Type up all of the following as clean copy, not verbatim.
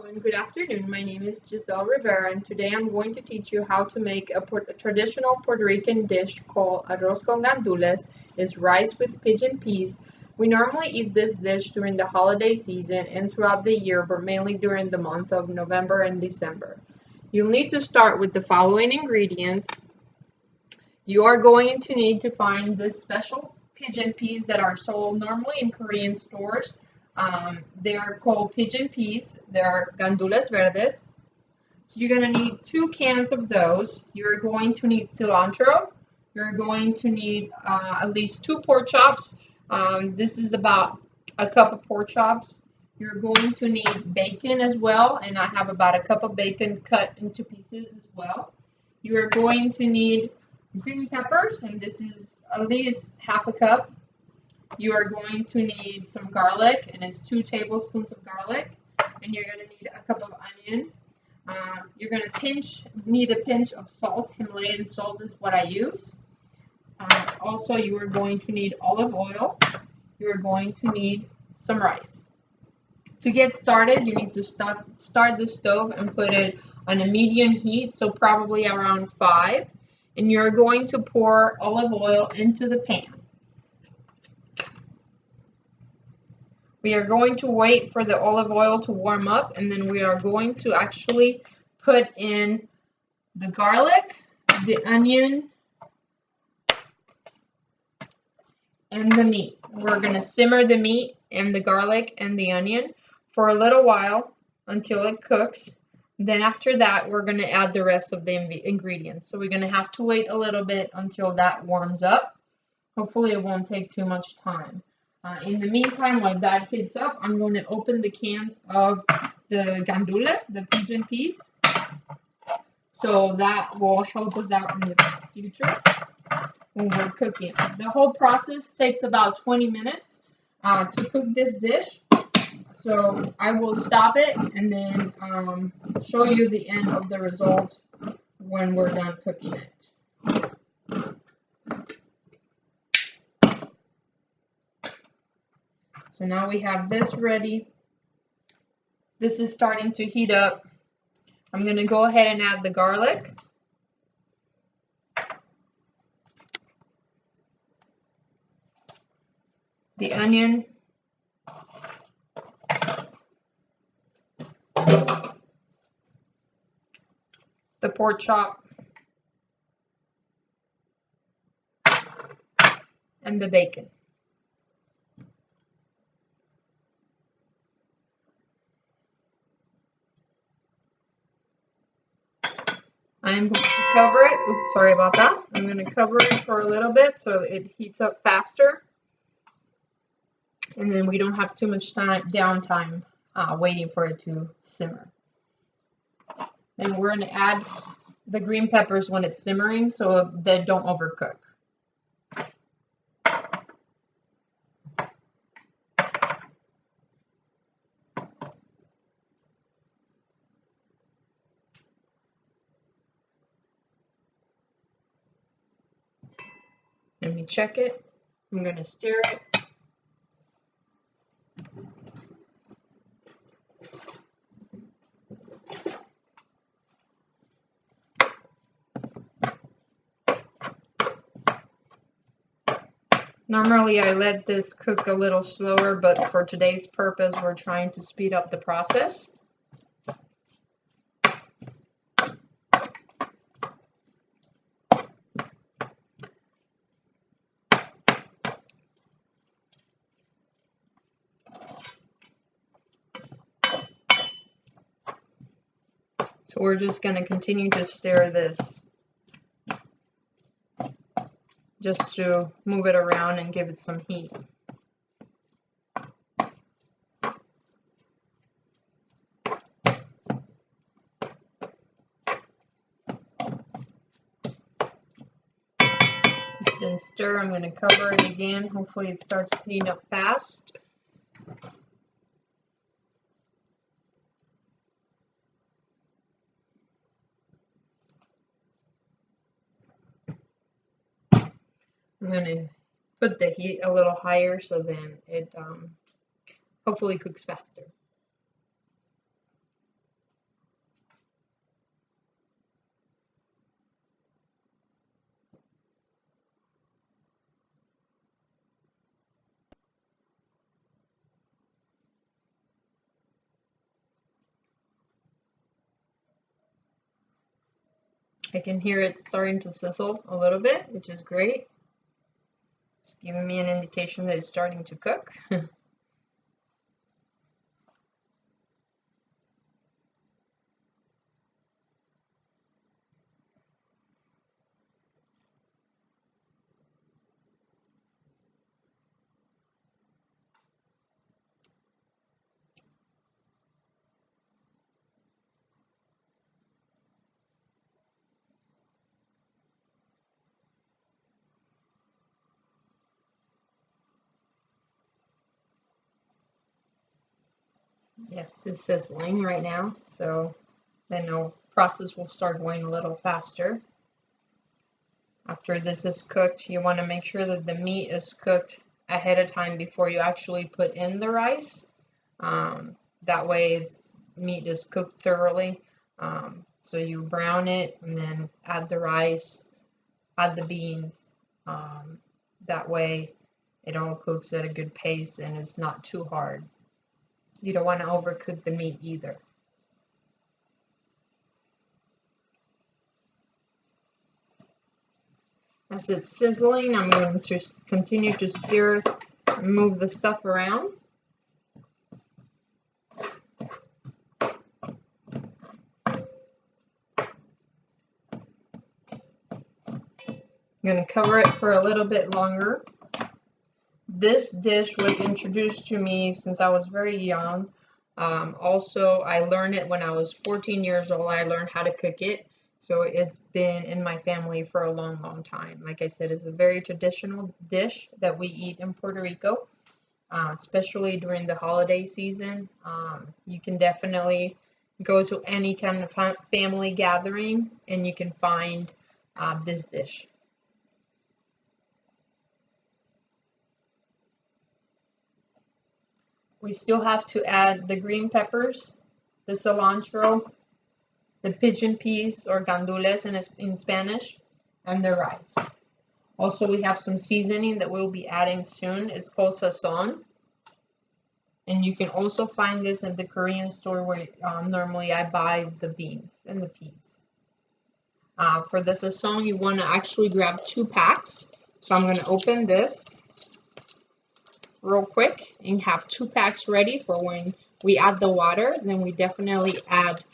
Hello and good afternoon. My name is Giselle Rivera, and today I'm going to teach you how to make a traditional Puerto Rican dish called arroz con gandules. It's rice with pigeon peas. We normally eat this dish during the holiday season and throughout the year, but mainly during the month of November and December. You'll need to start with the following ingredients. You are going to need to find this special pigeon peas that are sold normally in Korean stores. They are called pigeon peas. They are gandules verdes. So you're going to need 2 cans of those. You're going to need cilantro. You're going to need at least 2 pork chops. This is about a cup of pork chops. You're going to need bacon as well, and I have about a cup of bacon cut into pieces as well. You are going to need green peppers, and this is at least half a cup. You are going to need some garlic, and it's 2 tablespoons of garlic, and you're going to need a cup of onion. You're going to need a pinch of salt. Himalayan salt is what I use. Also, you are going to need olive oil. You are going to need some rice. To get started, you need to start the stove and put it on a medium heat, so probably around 5. And you're going to pour olive oil into the pan. We are going to wait for the olive oil to warm up, and then we are going to actually put in the garlic, the onion, and the meat. We're going to simmer the meat and the garlic and the onion for a little while until it cooks. Then after that, we're going to add the rest of the ingredients. So we're going to have to wait a little bit until that warms up. Hopefully it won't take too much time. In the meantime, while that heats up, I'm going to open the cans of the gandules, the pigeon peas. So that will help us out in the future when we're cooking. The whole process takes about 20 minutes to cook this dish. So I will stop it and then show you the end of the result when we're done cooking it. So now we have this ready. This is starting to heat up. I'm going to go ahead and add the garlic. The onion. The pork chop. And the bacon. I'm going to cover it. Oops, sorry about that. I'm going to cover it for a little bit so it heats up faster. And then we don't have too much downtime waiting for it to simmer. Then we're going to add the green peppers when it's simmering so they don't overcook. Let me check it. I'm going to stir it. Normally I let this cook a little slower, but for today's purpose, we're trying to speed up the process. So we're just going to continue to stir this just to move it around and give it some heat. Then stir. I'm going to cover it again. Hopefully it starts heating up fast. I'm going to put the heat a little higher so then it hopefully cooks faster. I can hear it starting to sizzle a little bit, which is great. It's giving me an indication that it's starting to cook. Yes, it's sizzling right now, so then the process will start going a little faster. After this is cooked, you want to make sure that the meat is cooked ahead of time before you actually put in the rice. That way meat is cooked thoroughly. So you brown it and then add the rice, add the beans. That way it all cooks at a good pace and it's not too hard. You don't want to overcook the meat either. As it's sizzling, I'm going to continue to stir and move the stuff around. I'm going to cover it for a little bit longer. This dish was introduced to me since I was very young. Also, I learned it when I was 14 years old. I learned how to cook it. So it's been in my family for a long, long time. Like I said, it's a very traditional dish that we eat in Puerto Rico, especially during the holiday season. You can definitely go to any kind of family gathering and you can find this dish. We still have to add the green peppers, the cilantro, the pigeon peas or gandules in Spanish, and the rice. Also, we have some seasoning that we'll be adding soon. It's called sazon. And you can also find this at the Korean store where normally I buy the beans and the peas. For the sazon, you want to actually grab 2 packs. So I'm going to open this real quick and have 2 packs ready for when we add the water. Then we definitely add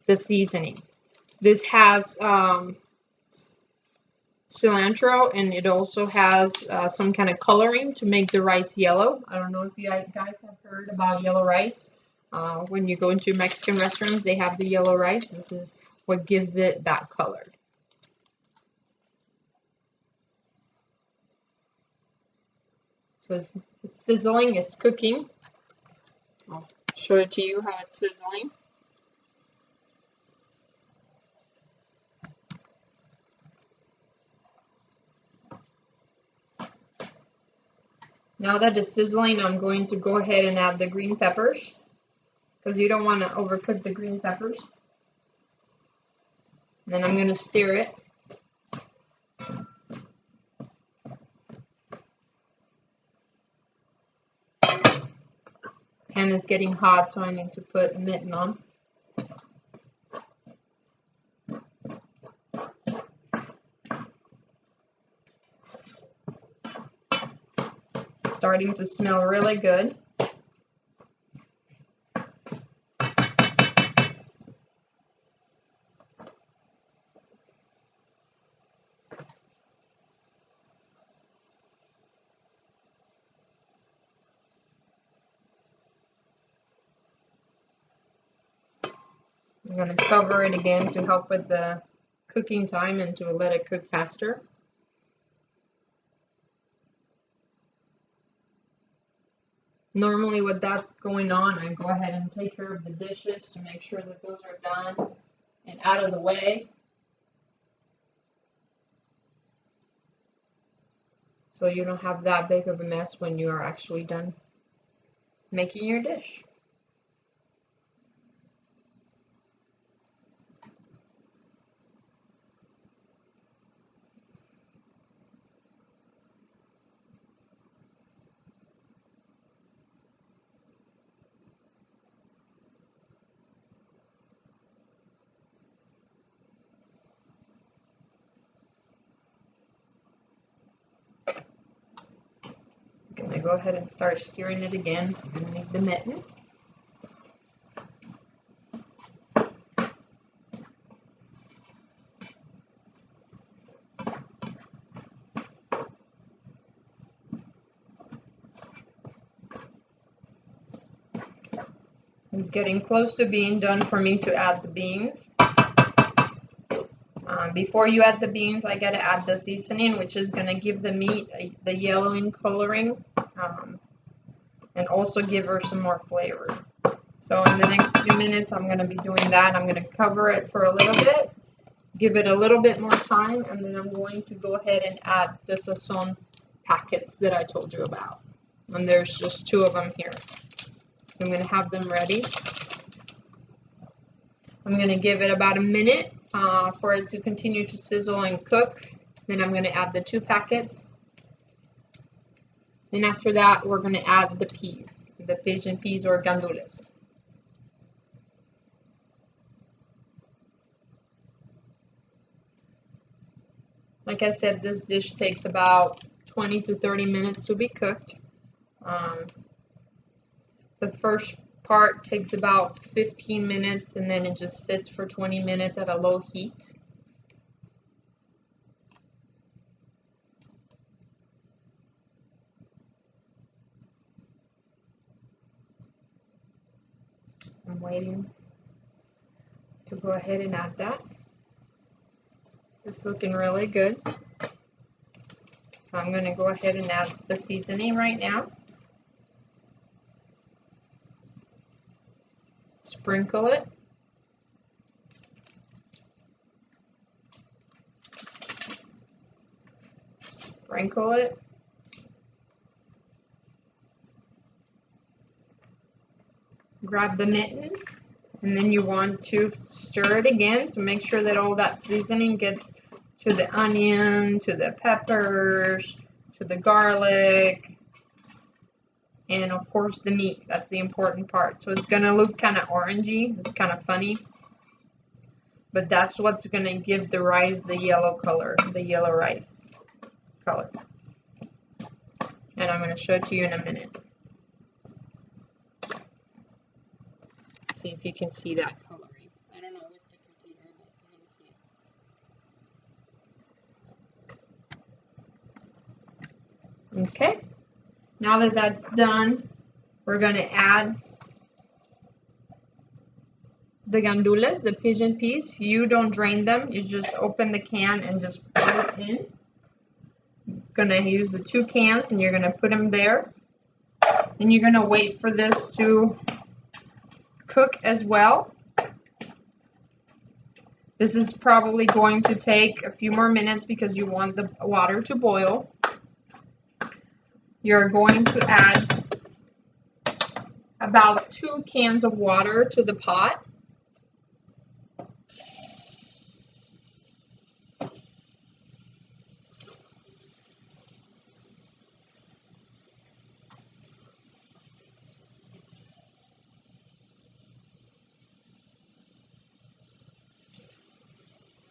the seasoning. This has cilantro and it also has some kind of coloring to make the rice yellow. I don't know if you guys have heard about yellow rice. When you go into Mexican restaurants, they have the yellow rice. This is what gives it that color. So it's sizzling, it's cooking. I'll show it to you how it's sizzling. Now that it's sizzling, I'm going to go ahead and add the green peppers because you don't want to overcook the green peppers. Then I'm going to stir it. Pan is getting hot, so I need to put a mitten on. It's starting to smell really good. I'm going to cover it again to help with the cooking time and to let it cook faster. Normally when that's going on, I go ahead and take care of the dishes to make sure that those are done and out of the way. So you don't have that big of a mess when you are actually done making your dish. go ahead and start stirring it again. I'm going to need the mitten. It's getting close to being done for me to add the beans. Before you add the beans, I gotta add the seasoning, which is gonna give the meat the yellowing coloring, and also give her some more flavor. So in the next few minutes, I'm gonna be doing that. I'm gonna cover it for a little bit, give it a little bit more time, and then I'm going to go ahead and add the Sazón packets that I told you about. And there's just 2 of them here. I'm gonna have them ready. I'm gonna give it about a minute for it to continue to sizzle and cook. Then I'm going to add the 2 packets. And after that, we're going to add the peas, the pigeon peas or gandules. Like I said, this dish takes about 20 to 30 minutes to be cooked. The first part takes about 15 minutes, and then it just sits for 20 minutes at a low heat. I'm waiting to go ahead and add that. It's looking really good. So I'm going to go ahead and add the seasoning right now. Sprinkle it. Sprinkle it. Grab the mitten, and then you want to stir it again to make sure that all that seasoning gets to the onion, to the peppers, to the garlic, and of course the meat. That's the important part. So it's going to look kind of orangey. It's kind of funny. But that's what's going to give the rice the yellow color, the yellow rice color. And I'm going to show it to you in a minute. See if you can see that coloring. I don't know with the computer, but I'm going to see it. Okay. Now that that's done, we're going to add the gandules, the pigeon peas. You don't drain them. You just open the can and just put it in. You're going to use the 2 cans, and you're going to put them there. And you're going to wait for this to cook as well. This is probably going to take a few more minutes because you want the water to boil. You're going to add about 2 cans of water to the pot.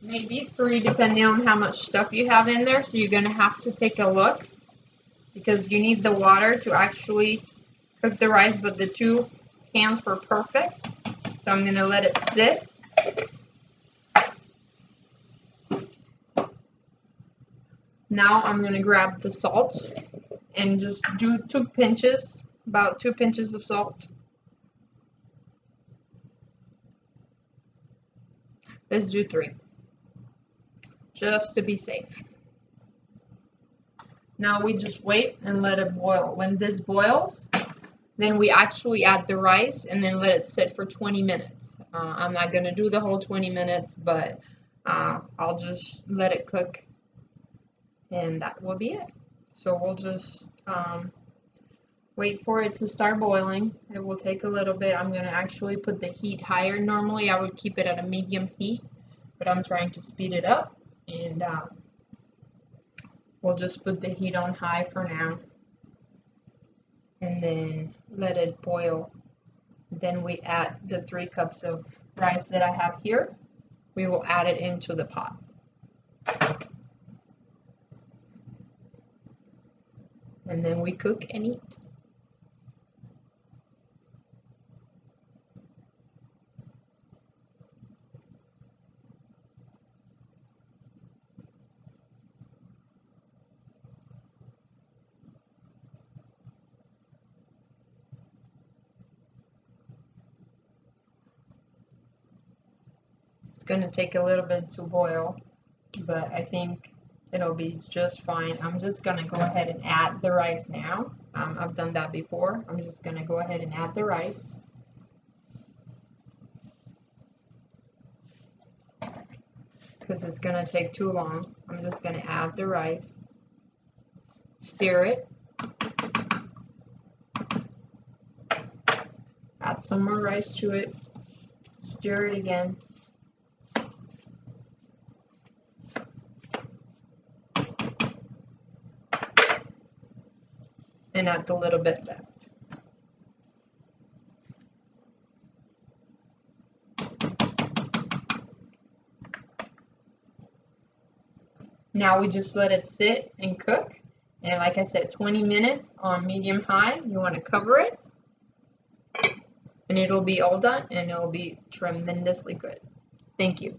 Maybe 3 depending on how much stuff you have in there, so you're going to have to take a look because you need the water to actually cook the rice, but the 2 cans were perfect. So I'm going to let it sit. Now I'm going to grab the salt and just do 2 pinches, about 2 pinches of salt. Let's do 3. Just to be safe. Now we just wait and let it boil. When this boils, then we actually add the rice and then let it sit for 20 minutes. I'm not going to do the whole 20 minutes, but I'll just let it cook, and that will be it. So we'll just wait for it to start boiling. It will take a little bit. I'm going to actually put the heat higher. Normally I would keep it at a medium heat, but I'm trying to speed it up. And we'll just put the heat on high for now and then let it boil. Then we add the 3 cups of rice that I have here. We will add it into the pot. and then we cook and eat. It's going to take a little bit to boil, but I think it'll be just fine. I'm just going to go ahead and add the rice now. I've done that before. I'm just going to go ahead and add the rice. Because it's going to take too long. I'm just going to add the rice. Stir it. Add some more rice to it. Stir it again. And add a little bit left. Now we just let it sit and cook. And like I said, 20 minutes on medium high. You want to cover it. And it'll be all done and it'll be tremendously good. Thank you.